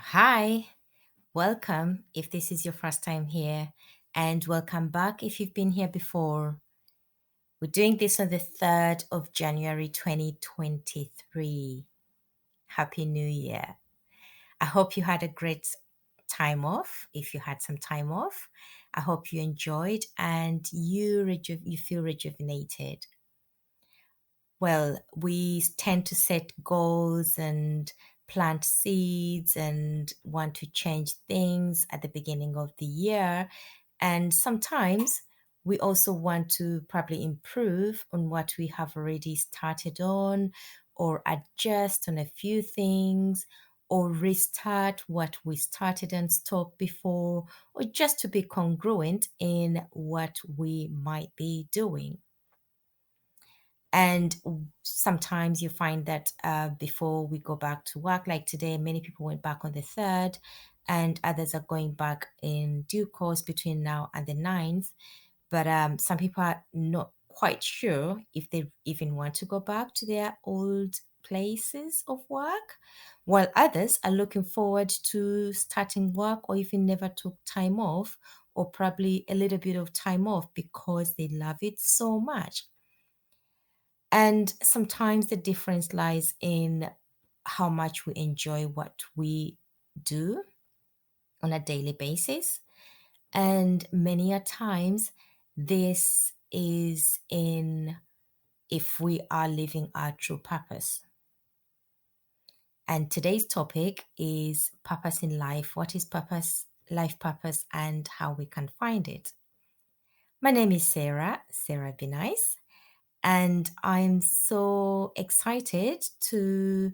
Hi, welcome if this is your first time here, and welcome back if you've been here before. We're doing this on the 3rd of January 2023. Happy New Year. I hope you had a great time off. If you had some time off, I hope you enjoyed and you feel rejuvenated. Well, we tend to set goals and plant seeds and want to change things at the beginning of the year. And sometimes we also want to probably improve on what we have already started on, or adjust on a few things, or restart what we started and stopped before, or just to be congruent in what we might be doing. And sometimes you find that before we go back to work, like today, many people went back on the 3rd, and others are going back in due course between now and the 9th. But some people are not quite sure if they even want to go back to their old places of work, while others are looking forward to starting work or even never took time off, or probably a little bit of time off because they love it so much. And sometimes the difference lies in how much we enjoy what we do on a daily basis. And many a times, this is in if we are living our true purpose. And today's topic is purpose in life. What is purpose, life purpose, and how we can find it? My name is Sarah Be Nice. And I'm so excited to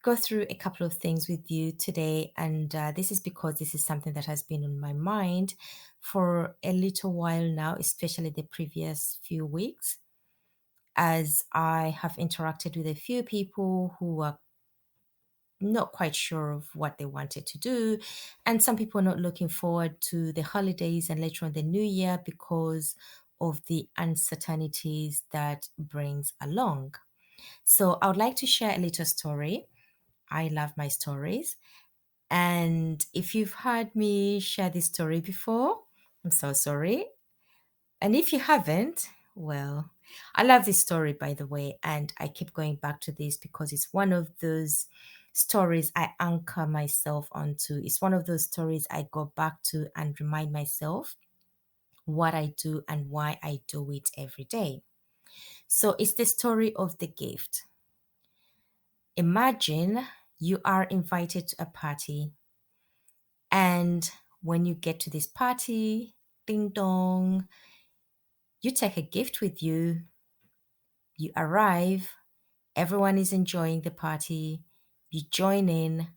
go through a couple of things with you today. And this is because this is something that has been on my mind for a little while now, especially the previous few weeks, as I have interacted with a few people who are not quite sure of what they wanted to do. And some people are not looking forward to the holidays and later on the new year because of the uncertainties that brings along. So I would like to share a little story. I love my stories. And if you've heard me share this story before, I'm so sorry. And if you haven't, well, I love this story, by the way, and I keep going back to this because it's one of those stories I anchor myself onto. It's one of those stories I go back to and remind myself what I do and why I do it every day. So it's the story of the gift. Imagine you are invited to a party, and when you get to this party, ding dong, you take a gift with you. You arrive, everyone is enjoying the party. You join in,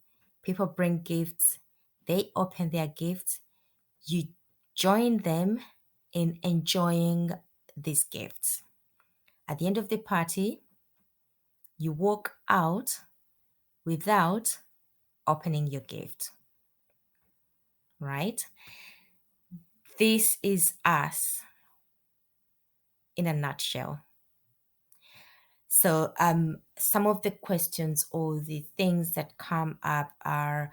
people bring gifts, they open their gifts. You join them in enjoying these gifts. At the end of the party, you walk out without opening your gift, right? This is us in a nutshell. So, some of the questions or the things that come up are: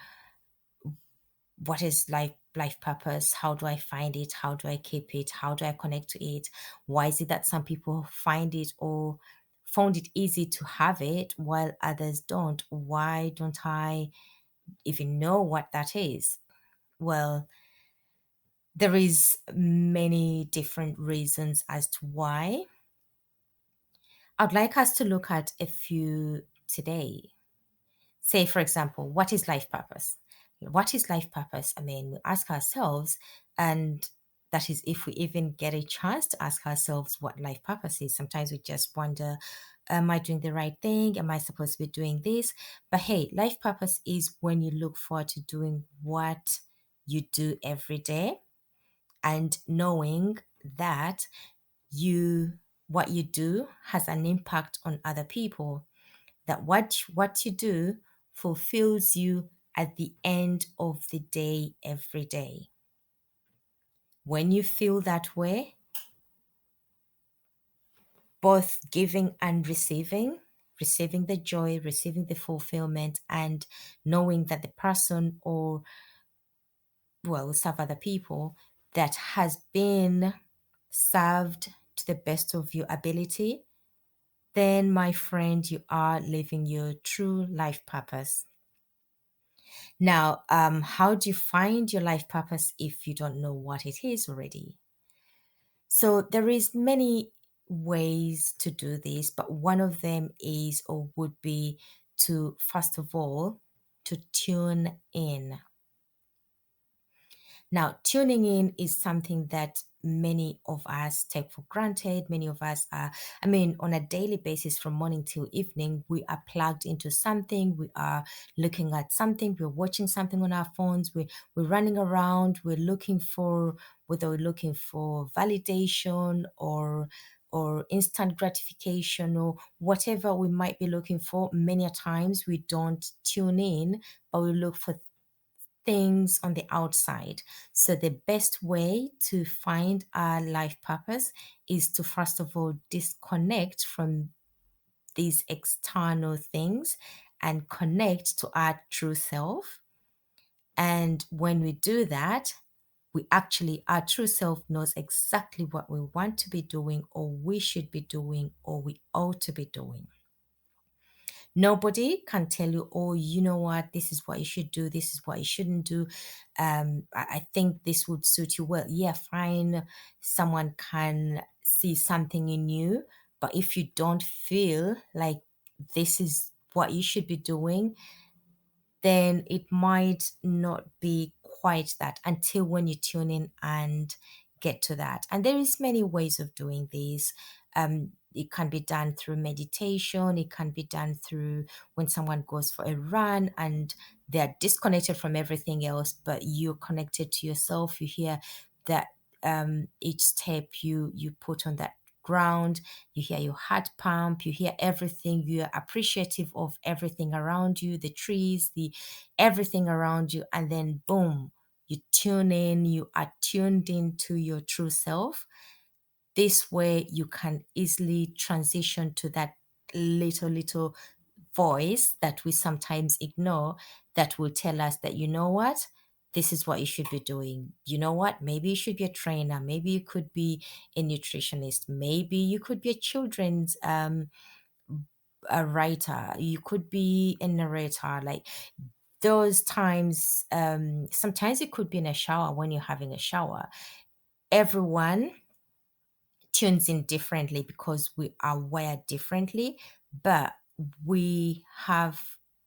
what is life purpose? How do I find it? How do I keep it? How do I connect to it? Why is it that some people find it or found it easy to have it while others don't? Why don't I even know what that is? Well, there is many different reasons as to why. I'd like us to look at a few today. Say, for example, what is life purpose? What is life purpose? I mean, we ask ourselves, and that is if we even get a chance to ask ourselves what life purpose is. Sometimes we just wonder, am I doing the right thing? Am I supposed to be doing this? But hey, life purpose is when you look forward to doing what you do every day and knowing that you what you do has an impact on other people, that what you do fulfills you at the end of the day every day. When you feel that way, both giving and receiving, receiving the joy, receiving the fulfillment, and knowing that the person, or well, we serve other people, that has been served to the best of your ability, then my friend, you are living your true life purpose. Now, how do you find your life purpose if you don't know what it is already? So there is many ways to do this, but one of them is, or would be, to first of all to tune in. Now, tuning in is something that many of us take for granted. Many of us are, I mean, on a daily basis, from morning till evening, we are plugged into something. We are looking at something. We're watching something on our phones. We're running around. We're looking for, whether we're looking for validation or instant gratification or whatever we might be looking for. Many a times we don't tune in, but we look for things on the outside. So, the best way to find our life purpose is to first of all disconnect from these external things and connect to our true self. And when we do that, we actually, our true self knows exactly what we want to be doing, or we should be doing, or we ought to be doing. Nobody can tell you, oh, you know what, this is what you should do, this is what you shouldn't do. I think this would suit you well. Yeah, fine. Someone can see something in you, but if you don't feel like this is what you should be doing, then it might not be quite that until when you tune in and get to that. And there is many ways of doing this. It can be done through meditation. It can be done through when someone goes for a run and they're disconnected from everything else, but you're connected to yourself. You hear that each step you put on that ground, you hear your heart pump, you hear everything, you're appreciative of everything around you, the trees, the everything around you, and then boom, you tune in, you are tuned into your true self. This way you can easily transition to that little voice that we sometimes ignore, that will tell us that, you know what, this is what you should be doing. You know what, maybe you should be a trainer, maybe you could be a nutritionist, maybe you could be a children's a writer, you could be a narrator. Like those times, sometimes it could be in a shower. When you're having a shower, everyone tunes in differently because we are wired differently, but we have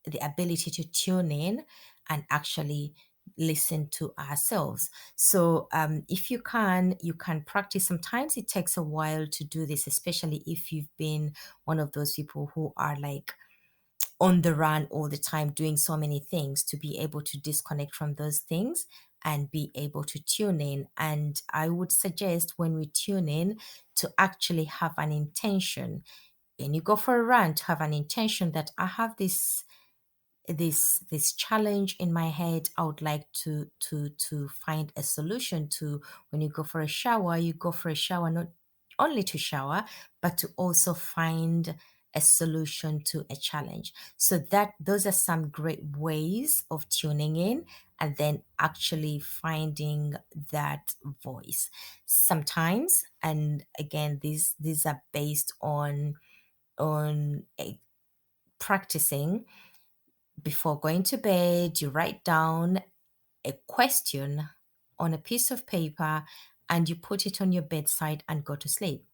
the ability to tune in and actually listen to ourselves. So, if you can practice. Sometimes it takes a while to do this, especially if you've been one of those people who are like on the run all the time, doing so many things, to be able to disconnect from those things and be able to tune in. And I would suggest when we tune in to actually have an intention. When you go for a run, to have an intention that I have this challenge in my head, I would like to find a solution to. When you go for a shower, you go for a shower not only to shower, but to also find a solution to a challenge. So that those are some great ways of tuning in and then actually finding that voice. Sometimes, and again, these are based on a practicing. Before going to bed, you write down a question on a piece of paper and you put it on your bedside and go to sleep.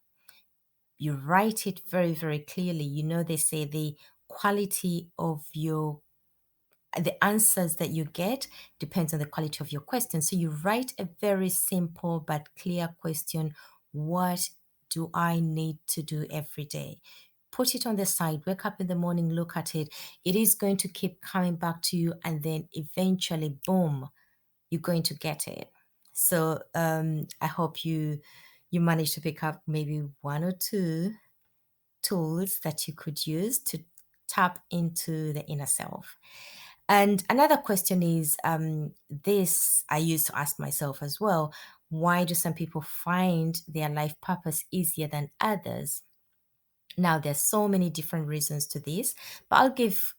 You write it very, very clearly. You know, they say the quality of the answers that you get depends on the quality of your question. So you write a very simple but clear question. What do I need to do every day? Put it on the side, wake up in the morning, look at it. It is going to keep coming back to you, and then eventually, boom, you're going to get it. So I hope you manage to pick up maybe one or two tools that you could use to tap into the inner self. And another question is, this I used to ask myself as well: why do some people find their life purpose easier than others? Now, there's so many different reasons to this, but I'll give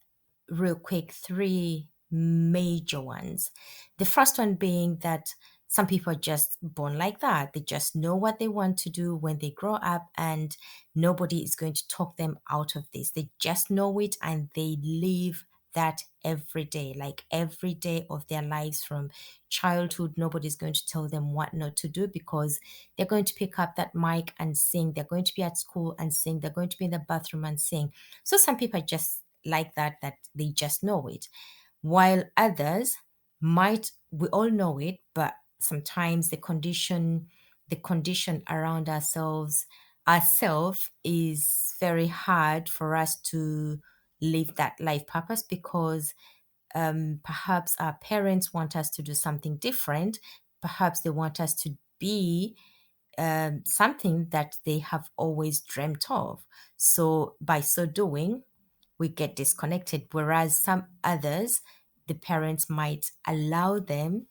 real quick three major ones. The first one being that some people are just born like that. They just know what they want to do when they grow up, and nobody is going to talk them out of this. They just know it and they live that every day, like every day of their lives from childhood. Nobody's going to tell them what not to do because they're going to pick up that mic and sing. They're going to be at school and sing. They're going to be in the bathroom and sing. So some people are just like that, that they just know it. While others might, we all know it, but sometimes the condition around ourselves is very hard for us to live that life purpose because perhaps our parents want us to do something different. Perhaps they want us to be something that they have always dreamt of. So by so doing, we get disconnected. Whereas some others, the parents might allow them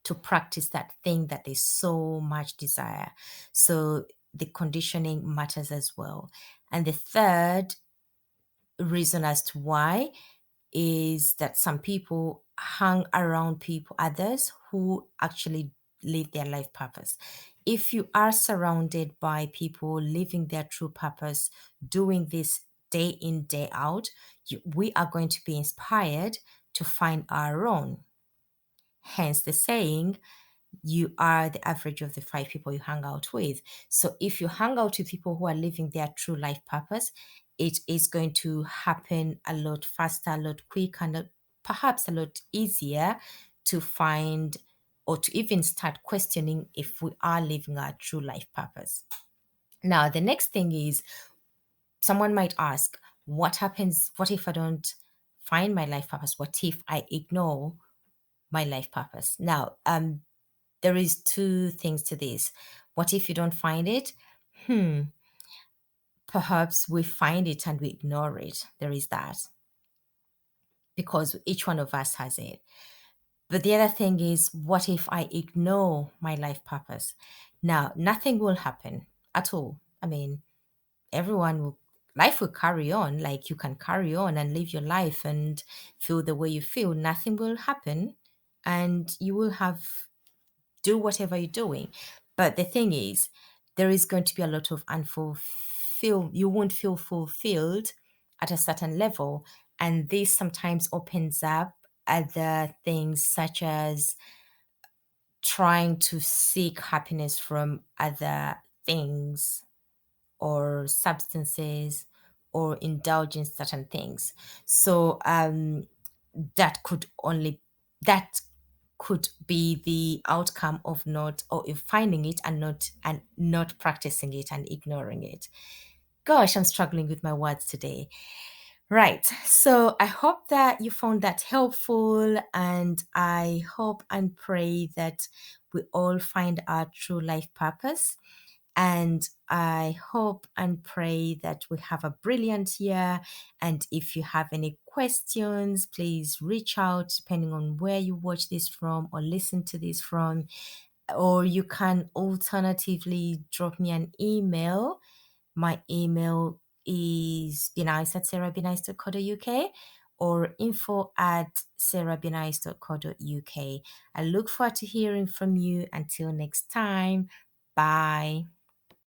to practice that thing that they so much desire. So the conditioning matters as well. And the third reason as to why is that some people hang around others who actually live their life purpose. If you are surrounded by people living their true purpose, doing this day in, day out, we are going to be inspired to find our own. Hence the saying, you are the average of the five people you hang out with. So if you hang out with people who are living their true life purpose, it is going to happen a lot faster, a lot quicker, and perhaps a lot easier to find or to even start questioning if we are living our true life purpose. Now, the next thing is someone might ask, what happens? What if I don't find my life purpose? What if I ignore my life purpose? Now, there is two things to this. What if you don't find it? Hmm, perhaps we find it and we ignore it. There is that because each one of us has it. But the other thing is, what if I ignore my life purpose? Now, nothing will happen at all. I mean, everyone will, life will carry on. Like you can carry on and live your life and feel the way you feel. Nothing will happen and you will have do whatever you're doing. But the thing is, there is going to be a lot of unfulfilled, you won't feel fulfilled at a certain level. And this sometimes opens up other things, such as trying to seek happiness from other things or substances or indulge in certain things. So that could only that could be the outcome of not or if finding it and not practicing it and ignoring it. Gosh, I'm struggling with my words today. Right. So I hope that you found that helpful, and I hope and pray that we all find our true life purpose. And I hope and pray that we have a brilliant year. And if you have any questions, please reach out depending on where you watch this from or listen to this from. Or you can alternatively drop me an email. My email is benice@sarahbenice.co.uk or info@sarahbenice.co.uk. I look forward to hearing from you. Until next time, bye.